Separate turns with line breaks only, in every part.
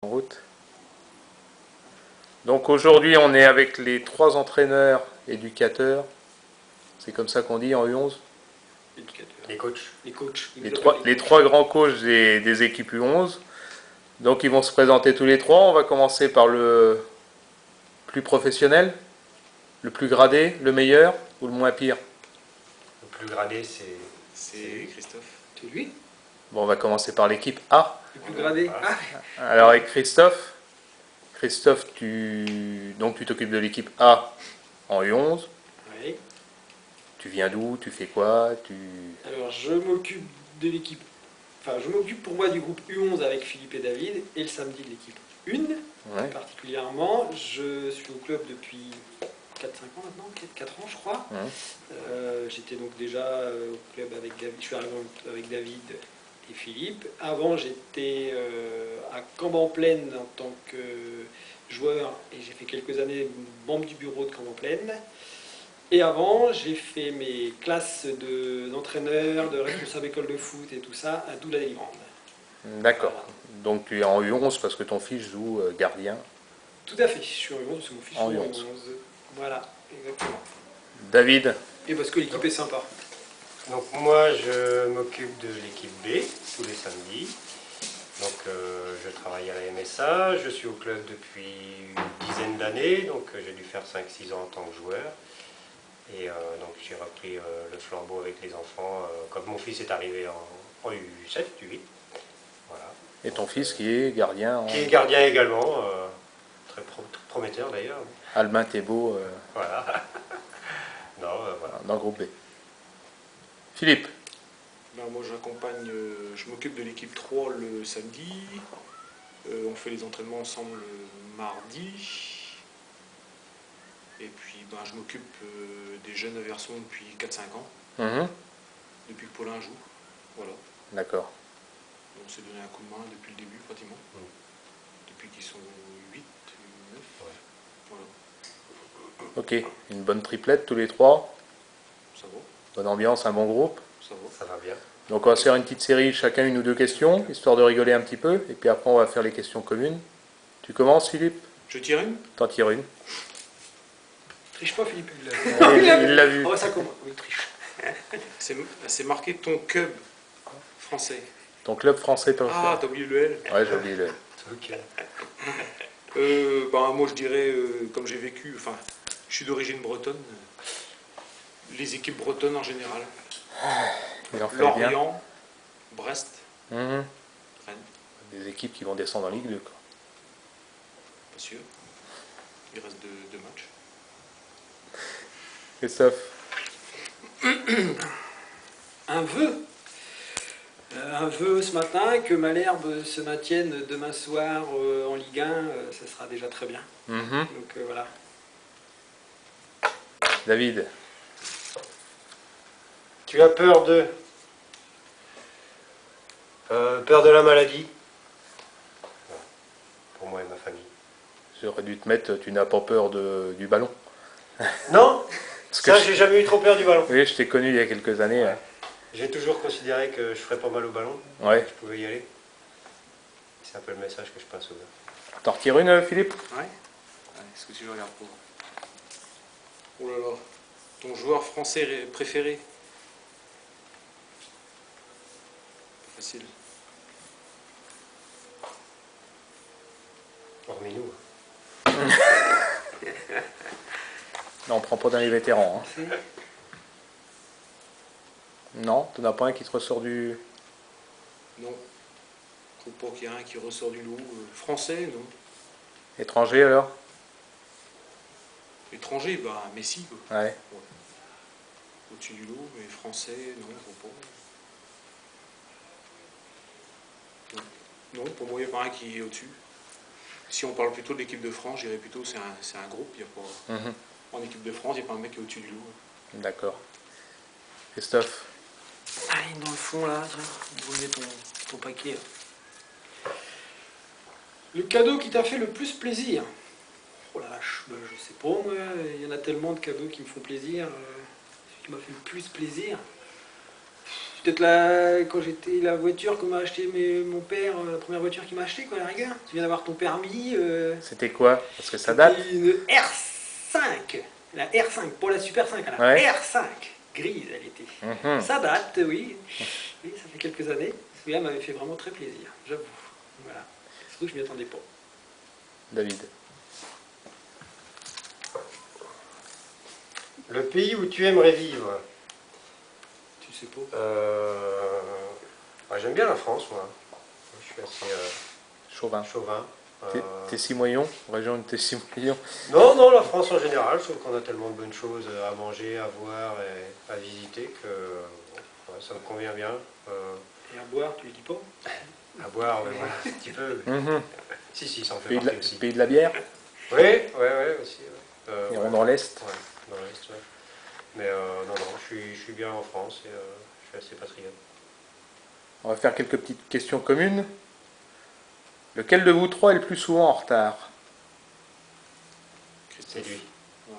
En route. Donc aujourd'hui on est avec les 3 entraîneurs éducateurs, c'est comme ça qu'on dit en U11.
Les coachs.
Les trois grands coachs des équipes U11. Donc ils vont se présenter tous les trois. On va commencer par le plus professionnel, le plus gradé, le meilleur ou le moins pire.
Le plus gradé, c'est
Christophe.
C'est lui.
Bon, on va commencer par l'équipe A.
Le plus gradé.
Alors avec Christophe, tu t'occupes de l'équipe A en U11.
Oui.
Tu viens d'où? Tu fais quoi?
Alors je m'occupe de l'équipe. Enfin, je m'occupe pour moi du groupe U11 avec Philippe et David et le samedi de l'équipe 1.
Ouais.
Particulièrement, je suis au club depuis 4-5 ans maintenant, 4 ans je crois.
Ouais.
J'étais donc déjà au club avec David, je suis arrivé avec David et Philippe. Avant j'étais à Camp-en-Plaine en tant que joueur et j'ai fait quelques années membre du bureau de Camp-en-Plaine. Et avant, j'ai fait mes classes d'entraîneur, de responsable école de foot et tout ça à Doula-les-Grandes.
D'accord.
Voilà.
Donc tu es en U11 parce que ton fils joue gardien.
Tout à fait, je suis en U11, c'est mon fils
En
joue en
U11.
U11. Voilà, exactement.
David,
Et parce que l'équipe est sympa.
Donc moi, je m'occupe de l'équipe B tous les samedis. Donc je travaille à la MSA, je suis au club depuis une dizaine d'années, donc j'ai dû faire 5-6 ans en tant que joueur. Et donc j'ai repris le flambeau avec les enfants quand mon fils est arrivé en U7, U8. Voilà.
et ton fils qui est gardien en
Qui est gardien également, très prometteur d'ailleurs.
Albin Thébault
Voilà. Non, voilà.
dans le groupe B. Philippe,
Ben, moi j'accompagne, je m'occupe de l'équipe 3 le samedi. On fait les entraînements ensemble le mardi. Et puis ben, je m'occupe des jeunes garçons depuis 4-5 ans, depuis que Paulin joue. Voilà.
D'accord.
On s'est donné un coup de main depuis le début pratiquement. Depuis qu'ils sont 8, 9.
Ouais.
Voilà.
Ok, une bonne triplette tous les trois.
Ça va,
Bonne ambiance, un bon groupe.
ça va.
Ça va bien.
Donc on va se faire une petite série, chacun 1 ou 2 questions, histoire de rigoler un petit peu. Et puis après on va faire les questions communes. Tu commences Philippe?
Je tire une.
T'en tires une.
Triche pas Philippe.
Il l'a vu.
Oh, ça commence. Oui, triche.
C'est marqué ton club français.
Ton club français préféré?
Ah, t'as oublié le L.
Ouais, j'ai oublié le.
Ok.
Ben, moi je dirais, comme j'ai vécu, enfin, je suis d'origine bretonne, les équipes bretonnes en général.
Il en fallait bien.
Lorient, Brest,
Mhm.
Rennes,
Des équipes qui vont descendre en Ligue 2. Quoi.
pas sûr. Il reste deux matchs.
Christophe,
Un vœu. Un vœu ce matin que Malherbe se maintienne demain soir en Ligue 1, ça sera déjà très bien. Donc voilà.
David,
Tu as peur de peur de la maladie. Voilà. Pour moi et ma famille.
j'aurais dû te mettre, tu n'as pas peur du ballon.
Non,
Parce que
ça j'ai jamais eu trop peur du ballon.
oui, je t'ai connu il y a quelques années.
Ouais. J'ai toujours considéré que je ferais pas mal au ballon.
Ouais.
Je pouvais y aller. C'est un peu le message que je passe aux gars.
T'en retires une, Philippe?
Ouais. Allez, est-ce que tu regardes pour? Oh là là. Ton joueur français préféré? Pas facile.
Hormis nous.
Non, on prend pas dans les vétérans. Hein. Non, t'en as pas un qui te ressort du...
Non. Je trouve pas qu'il y a un qui ressort du lot. Français, non.
Étranger alors?
Étranger, bah Messi, quoi.
Ouais.
Au-dessus du lot, mais français, non, je vois pas. Non, pour moi, il n'y a pas un qui est au-dessus. Si on parle plutôt de l'équipe de France, je dirais plutôt c'est un groupe. Il y a pas... En équipe de France, il n'y a pas un mec qui est au-dessus du lot.
D'accord. Christophe,
Allez, dans le fond là, tiens, vous voyez ton paquet. Là. Le cadeau qui t'a fait le plus plaisir? Oh la vache, ben, je sais pas, moi, il y en a tellement de cadeaux qui me font plaisir. Celui qui m'a fait le plus plaisir, peut-être quand j'étais la voiture que m'a acheté mon père, la première voiture qu'il m'a acheté, quoi, à la rigueur. Tu viens d'avoir ton permis.
C'était quoi? Parce que ça date.
C'était une R5. La R5, pas la Super 5, la
Ouais.
R5. Grise, elle était.
Mhm.
Ça date, oui. Oui, ça fait quelques années. Celui-là m'avait fait vraiment très plaisir, j'avoue. Voilà. Surtout que je m'y attendais pas.
David.
Le pays où tu aimerais vivre.
Tu sais pas.
J'aime bien la France, moi. Je suis assez
Chauvin.
chauvin.
Tessimoyon, région de Tessimoyon.
Non, la France en général, je trouve qu'on a tellement de bonnes choses à manger, à voir et à visiter que ça me convient bien.
Et à boire, tu lui dis pas?
À boire, ouais, voilà, un petit peu.
Mhm.
Si, ça en fait
Pays,
partie aussi.
pays de la bière,
Oui, aussi.
ils iront dans l'Est.
Ouais, dans l'Est, ouais. Mais non, je suis bien en France et je suis assez patriote.
On va faire quelques petites questions communes. Lequel de vous trois est le plus souvent en retard?
C'est lui.
Ouais.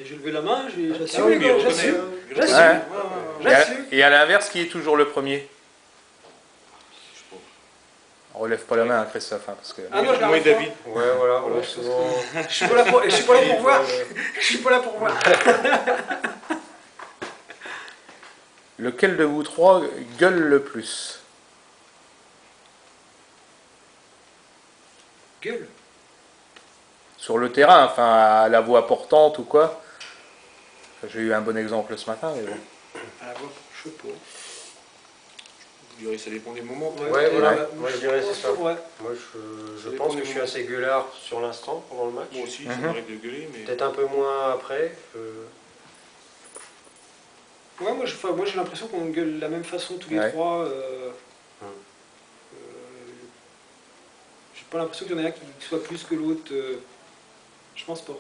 Et j'ai levé la main,
Ah
j'assume.
oui, mais il
j'assume.
reconnaît.
J'assume.
Ouais.
J'assume.
Et à l'inverse, qui est toujours le premier?
Je sais pas.
On relève pas la main, hein, Christophe, hein, parce que...
Ah non, je la
Moi et
relève pas.
David.
Ouais, voilà,
Voilà,
ouais,
je pense
souvent.
Je suis pas là pour, je suis pas là pour voir. Je suis pas là pour voir.
Lequel de vous trois gueule le plus?
Gueule.
Sur le terrain, enfin à la voix portante ou quoi? J'ai eu un bon exemple ce matin, mais bon.
À la voix, je sais pas.
Je dirais que ça dépend des moments.
Ouais, voilà. Moi, je dirais c'est ça.
Ouais.
Moi, je
Ça
pense
dépend
que
des
je suis
moments.
assez gueulard sur l'instant pendant le match.
Moi aussi, ça
Mhm.
m'arrive de gueuler, mais
Peut-être un peu moins après.
Ouais, moi j'ai l'impression qu'on gueule de la même façon tous les
Ouais.
trois.
Hum.
J'ai pas l'impression qu'il y en a un qui soit plus que l'autre. Je pense pas.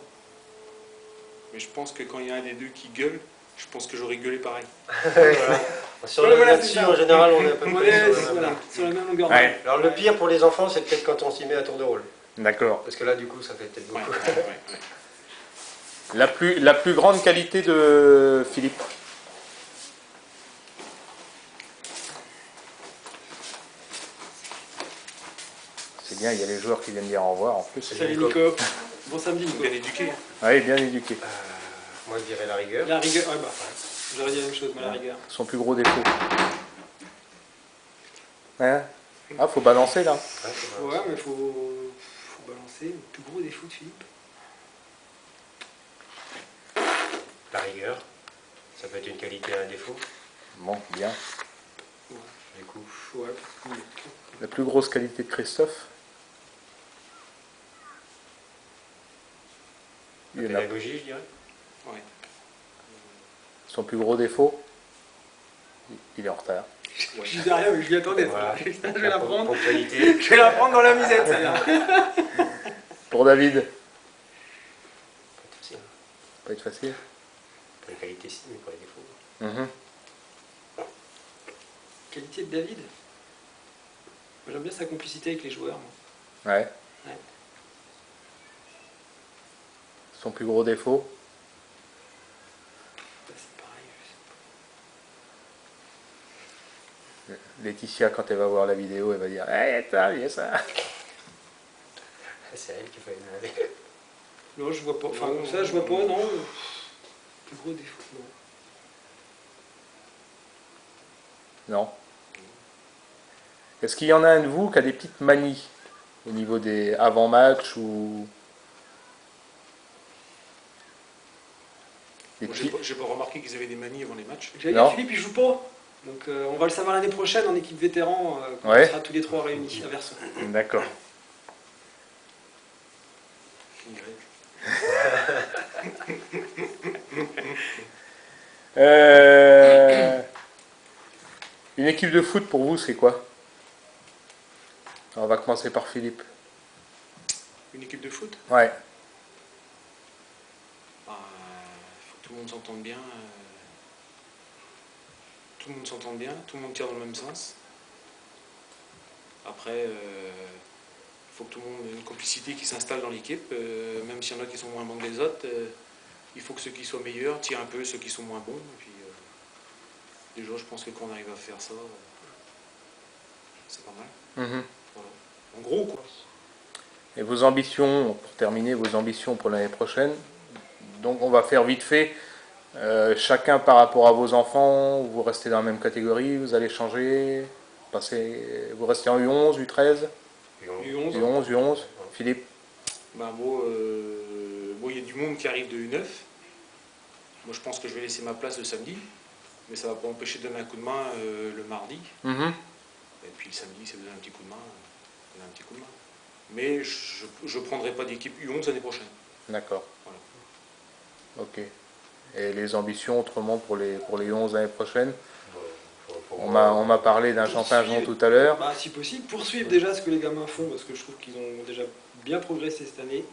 je pense que quand il y a un des deux qui gueule, je pense que j'aurais gueulé pareil.
Voilà. Sur le
Voilà,
là-dessus,
c'est ça.
en général, on est à peu
On
près
est
sur la
voilà,
même.
sur la même longueur
Ouais.
d'onde.
Alors, le pire pour les enfants, c'est peut-être quand on s'y met à tour de rôle.
D'accord.
Parce que là, du coup, ça fait peut-être
Ouais,
beaucoup.
ouais, ouais.
La plus grande qualité de Philippe? C'est bien, il y a les joueurs qui viennent dire au revoir en plus.
Salut Nico. Bon samedi Nico.
Bien éduqué.
Oui, bien éduqué.
Moi, je dirais la rigueur.
La rigueur, ouais bah, j'aurais dit la même chose, mais la rigueur.
Son plus gros défaut. Ouais. Ah, faut balancer là.
Ouais, c'est vrai.
Ouais, mais faut balancer le plus gros défaut de Philippe.
La rigueur. Ça peut être une qualité et un défaut,
Bon, bien.
du coup.
Ouais.
La plus grosse qualité de Christophe?
La
Il y en a.
pédagogie, je dirais.
Ouais.
Son plus gros défaut? Il est en retard.
Je dis rien, mais je m'y attendais.
Voilà.
Je vais la prendre.
Ponctualité.
Je vais la prendre dans la musette, celle-là.
Pour David?
C'est
Pas être facile.
Pour les qualités, si, mais pour les défauts.
Mhm.
Qualité de David. Moi, j'aime bien sa complicité avec les joueurs. Moi.
Ouais.
Ouais.
Son plus gros défaut?
Bah, c'est pareil. Je sais
Laetitia, quand elle va voir la vidéo, elle va dire hey, attends, il y a ça.
C'est elle qui fait demander.
pas. Non, je vois pas. Enfin, comme ça, je vois pas, non. Plus gros défaut, non.
Non. Est-ce qu'il y en a un de vous qui a des petites manies au niveau des avant-matchs ou des
Moi,
petits...
j'ai pas remarqué qu'ils avaient des manies avant les matchs.
J'allais
Non.
dire, Philippe, il joue pas. Donc, on va le savoir l'année prochaine en équipe vétéran, quand
Ouais.
on sera tous les trois réunis à Verson.
D'accord. Une équipe de foot pour vous, c'est quoi? On va commencer par Philippe.
Une équipe de foot,
Ouais.
faut que tout le monde s'entende bien. Tout le monde s'entende bien, tout le monde tire dans le même sens. Après, faut que tout le monde ait une complicité qui s'installe dans l'équipe, même s'il y en a qui sont moins bons que les autres. Il faut que ceux qui soient meilleurs tirent un peu ceux qui sont moins bons. Et puis, Déjà, je pense que quand on arrive à faire ça, c'est pas mal.
Mhm.
Voilà. En gros, quoi.
Et vos ambitions, pour terminer, vos ambitions pour l'année prochaine. Donc on va faire vite fait. Chacun par rapport à vos enfants, vous restez dans la même catégorie, vous allez changer, vous restez en U11, U13,
U11.
U11, U11. Philippe?
Bah, moi, il y a du monde qui arrive de U9. Moi, je pense que je vais laisser ma place le samedi, mais ça ne va pas empêcher de donner un coup de main le mardi.
Mhm.
Et puis le samedi, si vous donnez un petit coup de main, donner un petit coup de main. Mais je ne prendrai pas d'équipe U11 l'année prochaine.
D'accord.
Voilà.
Ok. Et les ambitions autrement pour les U11 l'année prochaine? On m'a parlé d'un champignon tout à l'heure.
Bah, si possible, poursuivre déjà ce que les gamins font, parce que je trouve qu'ils ont déjà bien progressé cette année.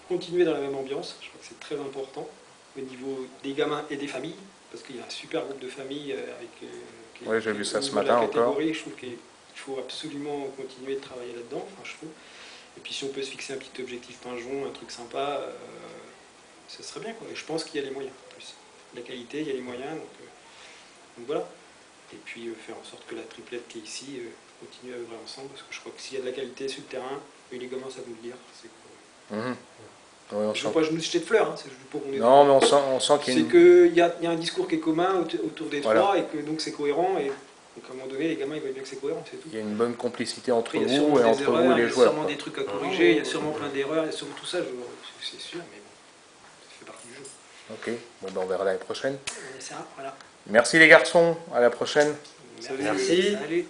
Continuer dans la même ambiance, je crois que c'est très important au niveau des gamins et des familles, parce qu'il y a un super groupe de familles
Oui, j'ai vu ça
au
ce
niveau de
matin
la
encore.
catégorie. Je trouve qu'il faut absolument continuer de travailler là-dedans, enfin, je trouve. Et puis si on peut se fixer un petit objectif pinjon, un truc sympa, ce serait bien, quoi. Et je pense qu'il y a les moyens en plus. La qualité, il y a les moyens, donc voilà. Et puis faire en sorte que la triplette qui est ici continue à œuvrer ensemble, parce que je crois que s'il y a de la qualité sur le terrain, et les gamins savent nous le dire, c'est que...
Mhm. Oui, on
Je
sent.
ne veux pas nous jeter de fleurs, hein, c'est juste pour qu'on ait...
Non, mais on sent qu'il y a
C'est qu'il y a un discours qui est commun autour des
Voilà.
trois, et que donc c'est cohérent, et donc à un moment donné, les gamins ils voient bien que c'est cohérent, c'est tout.
il y a une bonne complicité entre
Après, il y a
vous
sûrement
et
des
entre vous
erreurs,
et
il y
les
a
joueurs.
sûrement
quoi.
des trucs à corriger, il y a sûrement plein d'erreurs, il y a sûrement tout ça, c'est sûr, mais bon, ça fait partie du jeu.
Ok, bon, ben, on verra l'année prochaine.
On essaie, voilà.
Merci les garçons, à la prochaine.
Merci.
Salut.